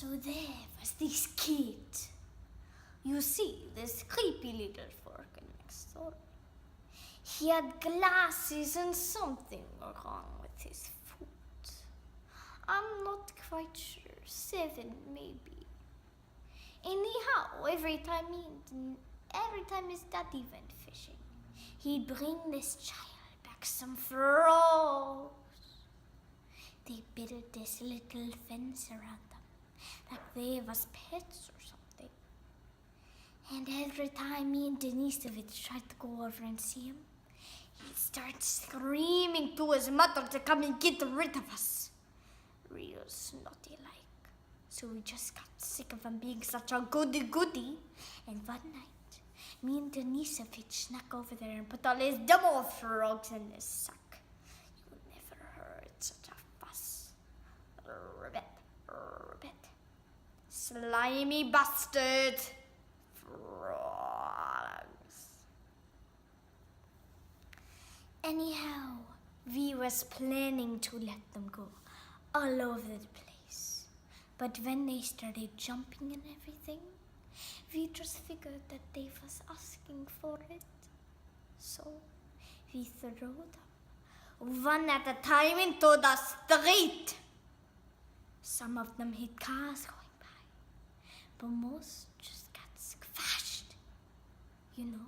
So there was this kid. You see, this creepy little fork next door. He had glasses and something wrong with his foot. I'm not quite sure. 7 maybe. Anyhow, every time his daddy went fishing, he'd bring this child back some frogs. They built this little fence around them, like they was pets or something. And every time me and Denisovich tried to go over and see him, he'd start screaming to his mother to come and get rid of us. Real snotty like. So we just got sick of him being such a goody-goody. And one night, me and Denisovich snuck over there and put all his double frogs in his sack. You never heard such a fuss. Ribbit, ribbit. Slimy bastard. Frogs. Anyhow, we was planning to let them go all over the place. But when they started jumping and everything, we just figured that they was asking for it. So we threw them one at a time into the street. Some of them hit cars going by, but most just got squashed. You know,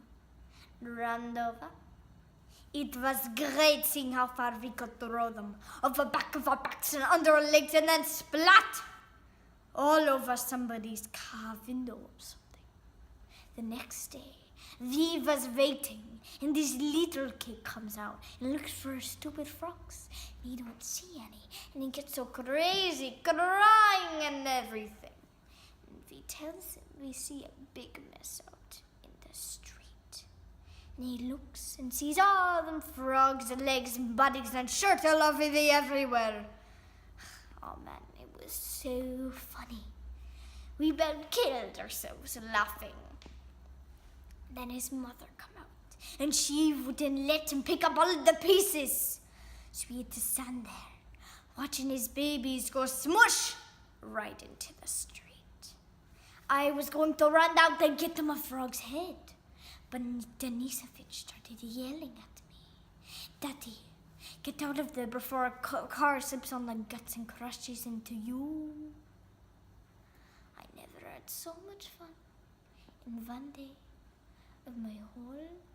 run over. It was great seeing how far we could throw them, over back of our backs and under our legs, and then splat! All over somebody's car window or something. The next day, we was waiting, and this little kid comes out and looks for stupid frogs. He don't see any, and he gets so crazy, crying and everything. And we tells him we see a big mess out in the street. And he looks and sees all them frogs and legs and bodies and shirt all over the everywhere. Oh man, it was so funny. We about killed ourselves laughing. Then his mother come out, and she wouldn't let him pick up all the pieces. So we had to stand there, watching his babies go smush right into the street. I was going to run out and get him a frog's head, but Denisovich started yelling at me. Daddy, get out of there before a car slips on the guts and crashes into you. I never had so much fun in one day of my whole life.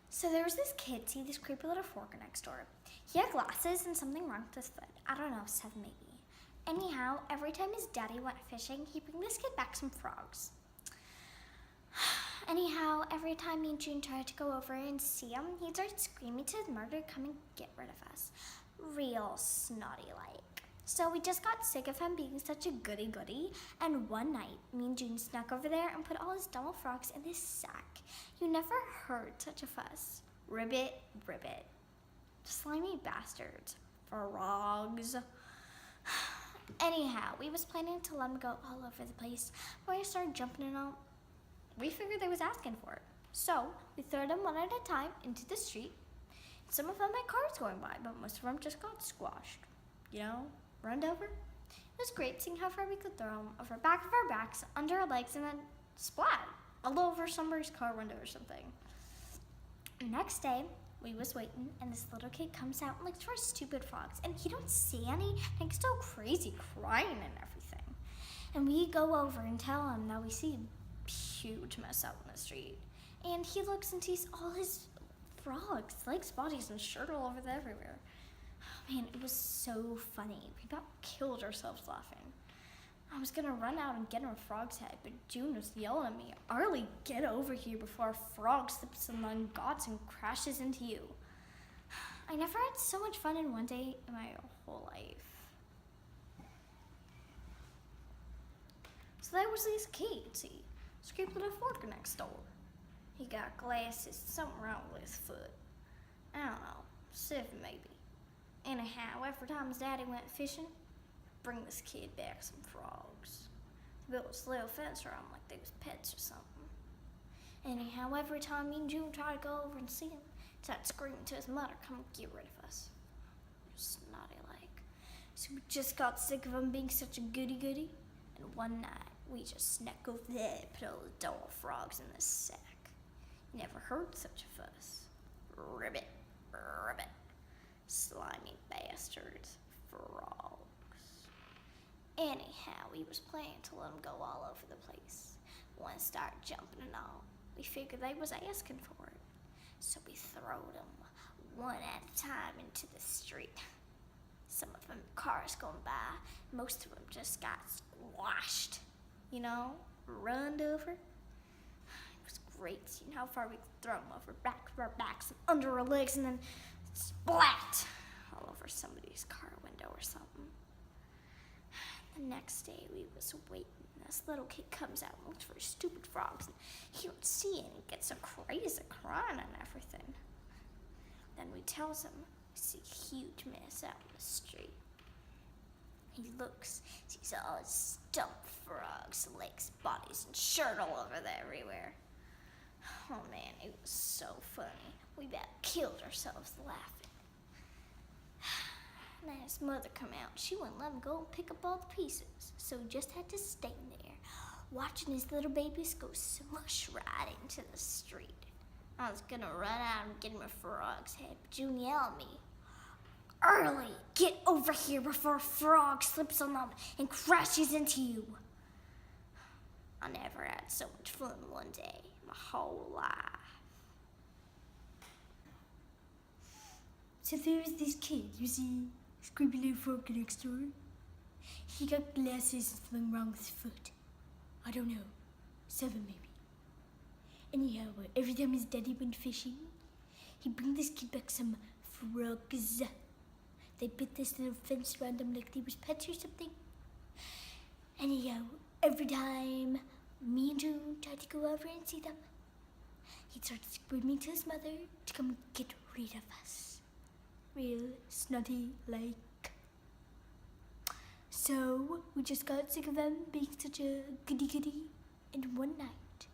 So there was this kid, see this creepy little forker next door. He had glasses and something wrong with his foot. I don't know, 7 maybe. Anyhow, every time his daddy went fishing, he'd bring this kid back some frogs. Anyhow, every time me and June tried to go over and see him, he'd start screaming to his mother to come and get rid of us. Real snotty-like. So we just got sick of him being such a goody-goody, and one night, me and June snuck over there and put all his double frogs in this sack. You never heard such a fuss. Ribbit, ribbit. Slimy bastards. Frogs. Anyhow, we was planning to let him go all over the place. When I started jumping and all, we figured they was asking for it. So we threw them one at a time into the street. Some of them had cars going by, but most of them just got squashed. You know, run over. It was great seeing how far we could throw them over the back of our backs, under our legs, and then splat all over somebody's car window or something. Next day, we was waiting, and this little kid comes out and looks for stupid frogs, and he don't see any, and he gets so crazy, crying and everything. And we go over and tell him that we see a huge mess out in the street. And he looks and sees all his frogs, legs, bodies, and shirt all over everywhere. Man, it was so funny. We about killed ourselves laughing. I was gonna run out and get him a frog's head, but June was yelling at me, Arlie, get over here before a frog slips among guts and crashes into you. I never had so much fun in one day in my whole life. So there was this kid, see, scraped little forker next door. He got glasses, something wrong with his foot. I don't know, 7 maybe. Anyhow, every time his daddy went fishing, bring this kid back some frogs. They built this little fence around like they was pets or something. Anyhow, every time me and June tried to go over and see him, he started screaming to his mother, come get rid of us. Snotty like. So we just got sick of him being such a goody-goody. And one night, we just snuck over there, put all the double frogs in the sack. Never heard such a fuss. Ribbit, ribbit, slimy bastards, frogs. Anyhow, we was planning to let them go all over the place. One started jumping and all. We figured they was asking for it. So we throwed them one at a time into the street. Some of them cars going by, most of them just got squashed, runned over. It was great seeing how far we could throw them over back of our backs and under our legs and then splat all over somebody's car window or something. The next day we was waiting. This little kid comes out and looks for his stupid frogs, and he don't see any. He gets so crazy, crying and everything. Then we tells him we see a huge mess out in the street. He looks, sees all his stumped frogs, legs, bodies, and shirt all over there everywhere. Oh man, it was so funny. We about killed ourselves laughing. And then his mother come out. She wouldn't let him go and pick up all the pieces. So he just had to stay there, watching his little babies go smush right into the street. I was gonna run out and get him a frog's head, but June yelled at me, "Early, get over here before a frog slips on them and crashes into you." I never had so much fun one day in my whole life. So there was this kid, you see, this creepy little frog next door. He got glasses and something wrong with his foot. I don't know, 7 maybe. Anyhow, every time his daddy went fishing, he'd bring this kid back some frogs. They put this little fence around them like they was pets or something. Anyhow, every time me and June tried to go over and see them, he'd start screaming to his mother to come get rid of us. Real snotty like. So we just got sick of them being such a goody-goody, and one night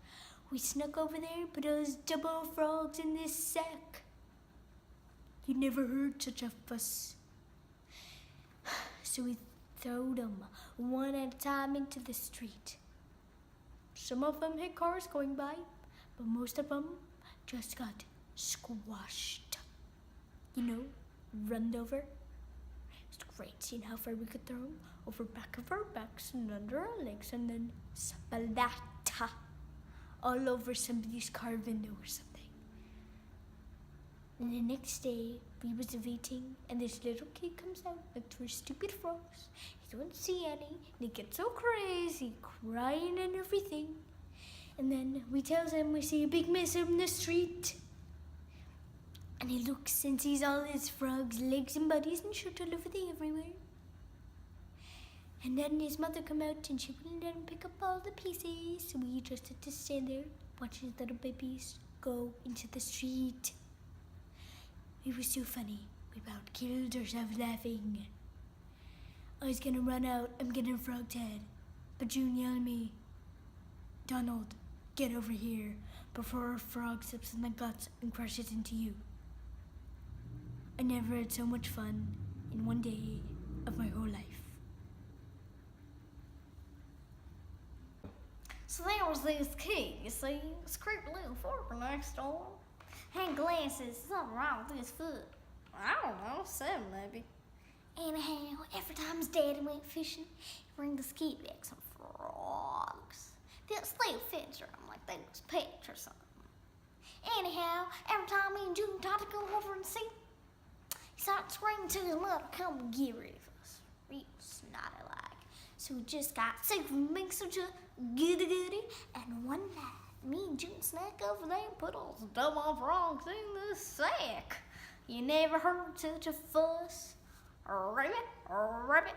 we snuck over there, put those double frogs in this sack. You never heard such a fuss. So we throwed them one at a time into the street. Some of them hit cars going by, but most of them just got squashed. Run over. It's great seeing how far we could throw them over back of our backs and under our legs, and then splatter all over somebody's car window or something. And the next day, we was waiting, and this little kid comes out, looks for stupid frogs. He don't see any, and he gets so crazy, crying and everything. And then we tells him we see a big mess in the street. And he looks and sees all his frogs' legs and bodies and shirt all over there everywhere. And then his mother come out and she wouldn't let him pick up all the pieces. So we just had to stand there, watch his little babies go into the street. It was so funny. We about killed ourselves laughing. I was gonna run out and get a frog's head, but June yelled at me, "Donald, get over here before a frog slips in the guts and crashes into you." I never had so much fun in one day of my whole life. So there was this kid, you see, this creepy little fucker next door. Had glasses, something wrong with his foot. I don't know, 7 maybe. Anyhow, every time his daddy went fishing, he'd bring this kid back some frogs. They'd still fence around like they was pets or something. Anyhow, every time me and June tried to go over and see, he started screaming to his mother, "Come and get rid of us." Real snotty like. So we just got sick of him being such a goody-goody, and one night, me and June snuck over there and put all the double frogs in the sack. You never heard such a fuss. Ribbit, ribbit,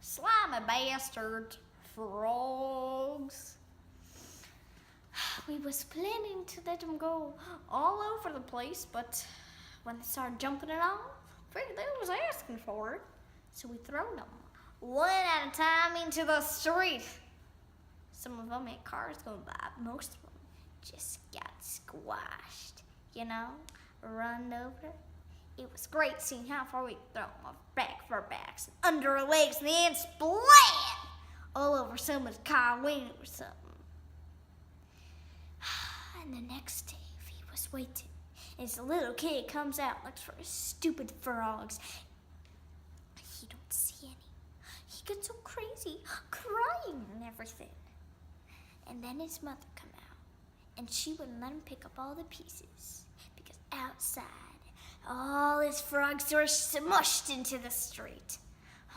slimy bastard, frogs. We was planning to let them go all over the place, but when they started jumping it all, figured they was asking for it. So we thrown them one at a time into the street. Some of them had cars going by, but most of them just got squashed, run over. It was great seeing how far we could throw them off back of our backs and under our legs, and then splat! All over someone's car window or something. And the next day, he was waiting. And this little kid comes out and looks for his stupid frogs. He don't see any. He gets so crazy, crying and everything. And then his mother come out, and she wouldn't let him pick up all the pieces, because outside, all his frogs were smushed into the street.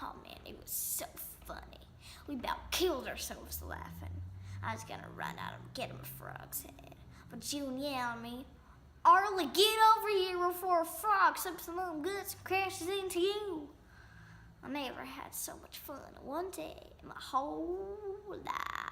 Oh man, it was so funny. We about killed ourselves laughing. I was gonna run out and get him a frog's head, but June yelled at me, "Arlie, get over here before a frog slips among guts and crashes into you." I never had so much fun one day in my whole life.